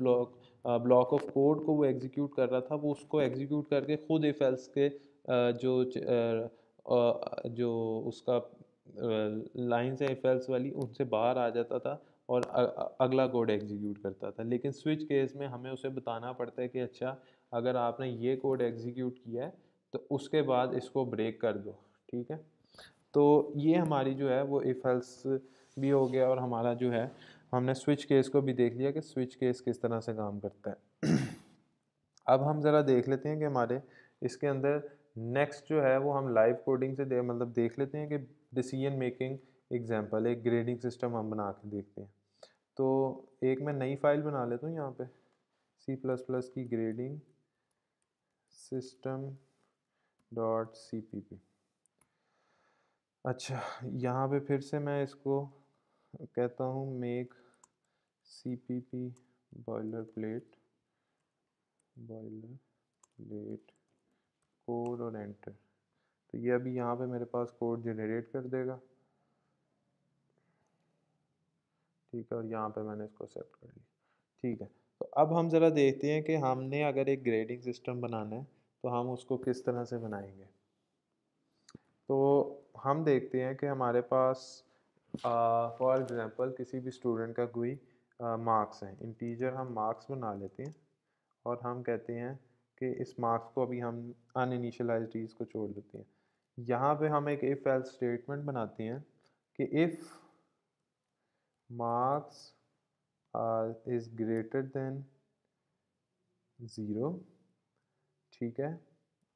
block of code को वो एग्जीक्यूट कर रहा था, वो उसको एग्जीक्यूट करके खुद इफ एल्स के जो उसका लाइंस है इफ एल्स वाली, उनसे बाहर आ जाता था और अगला कोड एग्जीक्यूट करता था। लेकिन स्विच केस में हमें उसे बताना पड़ता है कि अच्छा अगर आपने ये कोड एग्जीक्यूट किया है तो उसके बाद इसको ब्रेक कर दो, ठीक है। तो ये हमारी जो है वो इफ एल्स भी हो गया और हमारा जो है हमने स्विच केस को भी देख लिया कि स्विच केस किस तरह से काम करता है। अब हम ज़रा देख लेते हैं कि हमारे इसके अंदर नेक्स्ट जो है वो हम लाइव कोडिंग से मतलब देख लेते हैं कि डिसीजन मेकिंग एग्जांपल, एक ग्रेडिंग सिस्टम हम बना के देखते हैं। तो एक मैं नई फाइल बना लेता हूँ यहाँ पे, C++ की ग्रेडिंग सिस्टम .cpp। अच्छा, यहाँ पे फिर से मैं इसको कहता हूँ make cpp boiler plate code और एंटर। तो ये अभी यहाँ पे मेरे पास कोड जनरेट कर देगा, ठीक है, और यहाँ पे मैंने इसको सेट कर लिया, ठीक है। तो अब हम ज़रा देखते हैं कि हमने अगर एक ग्रेडिंग सिस्टम बनाना है तो हम उसको किस तरह से बनाएंगे। तो हम देखते हैं कि हमारे पास फॉर एग्ज़ाम्पल किसी भी स्टूडेंट का कोई मार्क्स हैं, इंटीजर हम मार्क्स बना लेते हैं और हम कहते हैं कि इस मार्क्स को अभी हम अनइनिशियलाइज्ड कीज़ को छोड़ देते हैं। यहाँ पे हम एक इफ़ एल्स स्टेटमेंट बनाते हैं कि if marks is greater then 0, ठीक है।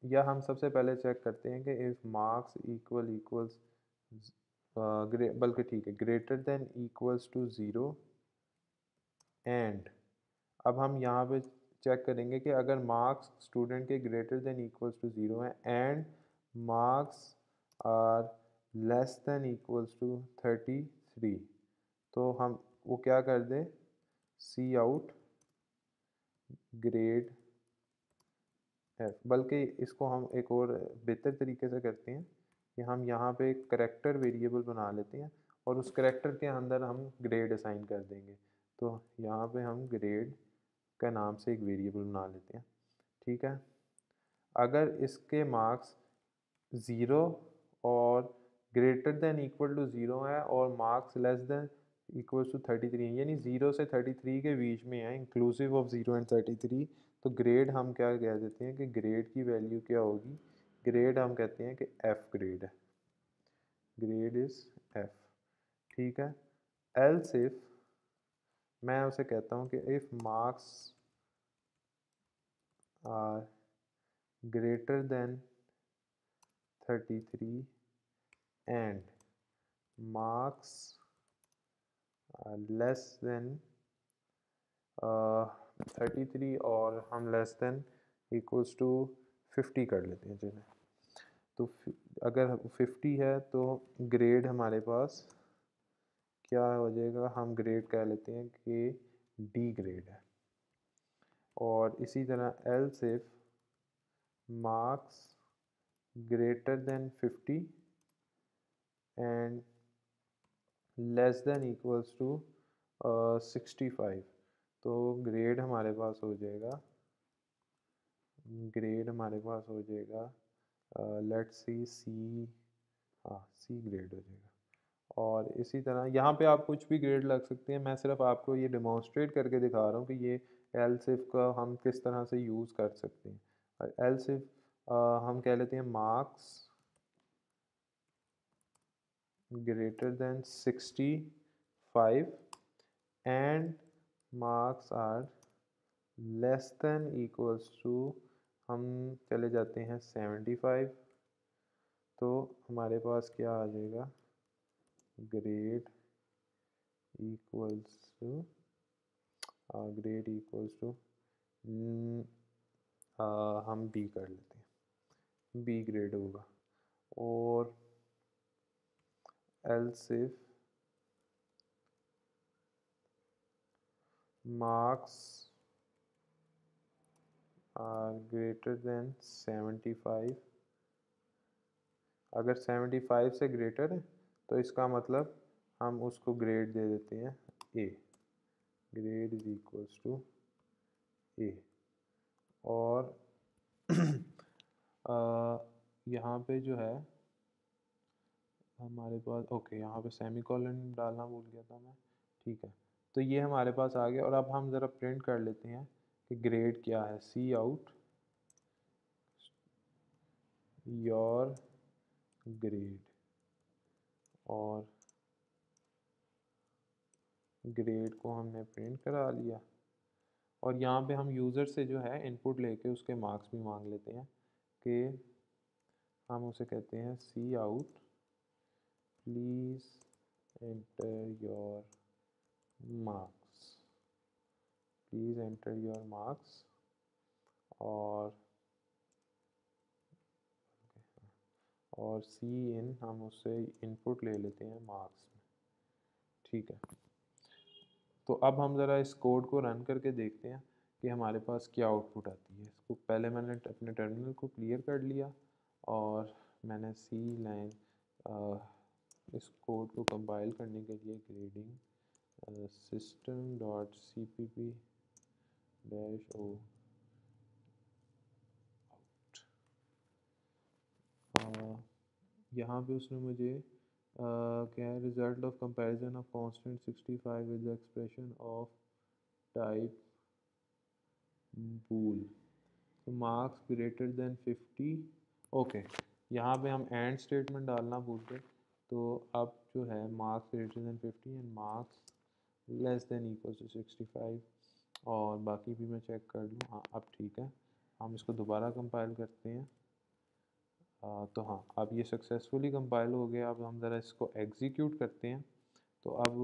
या हम सबसे पहले चेक करते हैं कि इफ़ मार्क्स इक्वल्स बल्कि ठीक है, greater than equals to 0 and, अब हम यहाँ पे चेक करेंगे कि अगर मार्क्स स्टूडेंट के ग्रेटर देन इक्वल्स टू 0 है and marks are less than equals to 33, तो हम वो क्या कर दें, सी आउट ग्रेड एफ। बल्कि इसको हम एक और बेहतर तरीके से करते हैं कि हम यहाँ पे एक करेक्टर वेरिएबल बना लेते हैं और उस करेक्टर के अंदर हम ग्रेड असाइन कर देंगे। तो यहाँ पे हम ग्रेड का नाम से एक वेरिएबल बना लेते हैं, ठीक है। अगर इसके मार्क्स 0 और ग्रेटर देन इक्वल टू 0 है और marks less than equal to 33 है, यानी 0 से 33 के बीच में है, इंक्लूसिव ऑफ 0 एंड 33, तो ग्रेड हम क्या कह देते हैं कि ग्रेड की वैल्यू क्या होगी, ग्रेड हम कहते हैं कि एफ ग्रेड है, ग्रेड इज एफ, ठीक है। एल्स इफ मैं उसे कहता हूँ कि if marks are greater than 33 and marks are less than 33 और हम less than equals to 50 कर लेते हैं जिन्हें। तो अगर 50 है तो ग्रेड हमारे पास क्या हो जाएगा, हम ग्रेड कह लेते हैं कि डी ग्रेड है। और इसी तरह else if marks greater than 50 and less than equals to 65, तो ग्रेड हमारे पास हो जाएगा, ग्रेड हमारे पास हो जाएगा लेट्स सी सी, हाँ सी ग्रेड हो जाएगा। और इसी तरह यहाँ पे आप कुछ भी ग्रेड लग सकते हैं, मैं सिर्फ आपको ये डिमॉन्स्ट्रेट करके दिखा रहा हूँ कि ये एल्स इफ का हम किस तरह से यूज़ कर सकते हैं। और एल्स इफ हम कह लेते हैं marks greater than 65 and marks are less than equals to, हम चले जाते हैं 75, तो हमारे पास क्या आ जाएगा, grade equals to grade equals to हम बी कर लेते हैं, बी ग्रेड होगा। और else if marks are greater than 75, अगर 75 से ग्रेटर है तो इसका मतलब हम उसको ग्रेड दे देते हैं ए, ग्रेड इज इक्वल्स टू ए। और यहाँ पे जो है हमारे पास, ओके यहाँ पे सेमीकोलन डालना भूल गया था मैं, ठीक है। तो ये हमारे पास आ गया। और अब हम ज़रा प्रिंट कर लेते हैं कि ग्रेड क्या है, सी आउट योर ग्रेड, और ग्रेड को हमने प्रिंट करा लिया। और यहाँ पे हम यूज़र से जो है इनपुट लेके उसके मार्क्स भी मांग लेते हैं कि हम उसे कहते हैं C out please enter your marks, please enter your marks. और सी इन हम उससे इनपुट ले लेते हैं मार्क्स में, ठीक है। तो अब हम ज़रा इस कोड को रन करके देखते हैं कि हमारे पास क्या आउटपुट आती है। इसको पहले मैंने अपने टर्मिनल को क्लियर कर लिया और मैंने सी लाइन इस कोड को कंपाइल करने के लिए grading system dot C P P dash O out, यहाँ पे उसने मुझे क्या है, result of comparison of constant 65 with the expression of type bool, तो मार्क्स ग्रेटर देन 50, ओके। यहाँ पे हम एंड स्टेटमेंट डालना भूल गए, तो अब जो है marks greater than 50 and marks less than equal to 65, और बाकी भी मैं चेक कर लूँ, हाँ अब ठीक है। हम इसको दोबारा कंपाइल करते हैं। तो हाँ अब ये सक्सेसफुली कंपाइल हो गया। अब हम ज़रा इसको एग्जीक्यूट करते हैं। तो अब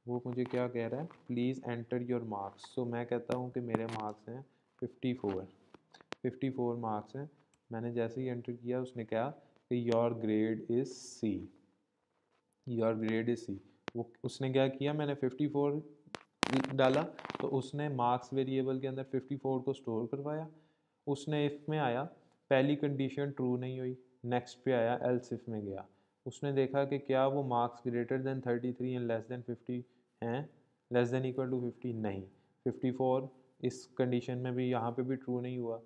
वो मुझे क्या कह रहा है, प्लीज़ एंटर योर मार्क्स। तो मैं कहता हूँ कि मेरे मार्क्स हैं 54 मार्क्स हैं। मैंने जैसे ही एंटर किया उसने कहा कि your grade is C, your grade is C. वो उसने क्या किया, मैंने 54 डाला तो उसने मार्क्स वेरिएबल के अंदर 54 को स्टोर करवाया। उसने इफ़ में आया, पहली कंडीशन ट्रू नहीं हुई, नेक्स्ट पे आया, एल्स इफ में गया। उसने देखा कि क्या वो marks greater than 33 and less then 50 हैं, लेस देन इक्वल टू 50 नहीं, 54 इस कंडीशन में भी यहाँ पे भी ट्रू नहीं हुआ।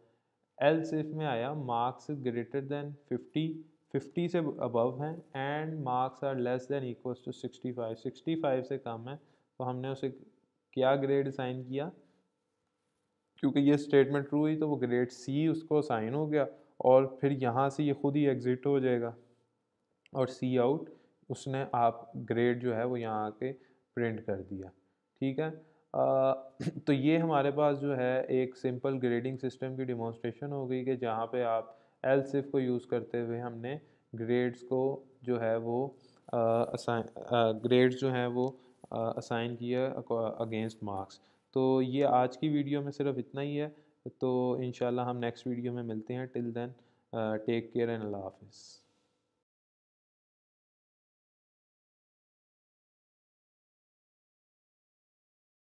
एल्स इफ में आया, मार्क्स ग्रेटर देन 50 से अबव हैं and marks are less than equals to 65 से कम है, तो हमने उसे क्या ग्रेड असाइन किया, क्योंकि ये स्टेटमेंट ट्रू हुई तो वो ग्रेड सी उसको असाइन हो गया। और फिर यहाँ से ये खुद ही एग्ज़िट हो जाएगा और सी आउट उसने आप ग्रेड जो है वो यहाँ आके प्रिंट कर दिया। ठीक है। तो ये हमारे पास जो है एक सिंपल ग्रेडिंग सिस्टम की डिमॉन्स्ट्रेशन हो गई कि जहाँ पे आप एलसिफ को यूज़ करते हुए हमने ग्रेड्स को जो है वो ग्रेड्स जो हैं वो असाइन किया अगेंस्ट मार्क्स। तो ये आज की वीडियो में सिर्फ इतना ही है। तो इंशाल्लाह हम नेक्स्ट वीडियो में मिलते हैं। Till then take care and अल्लाह हाफिज़।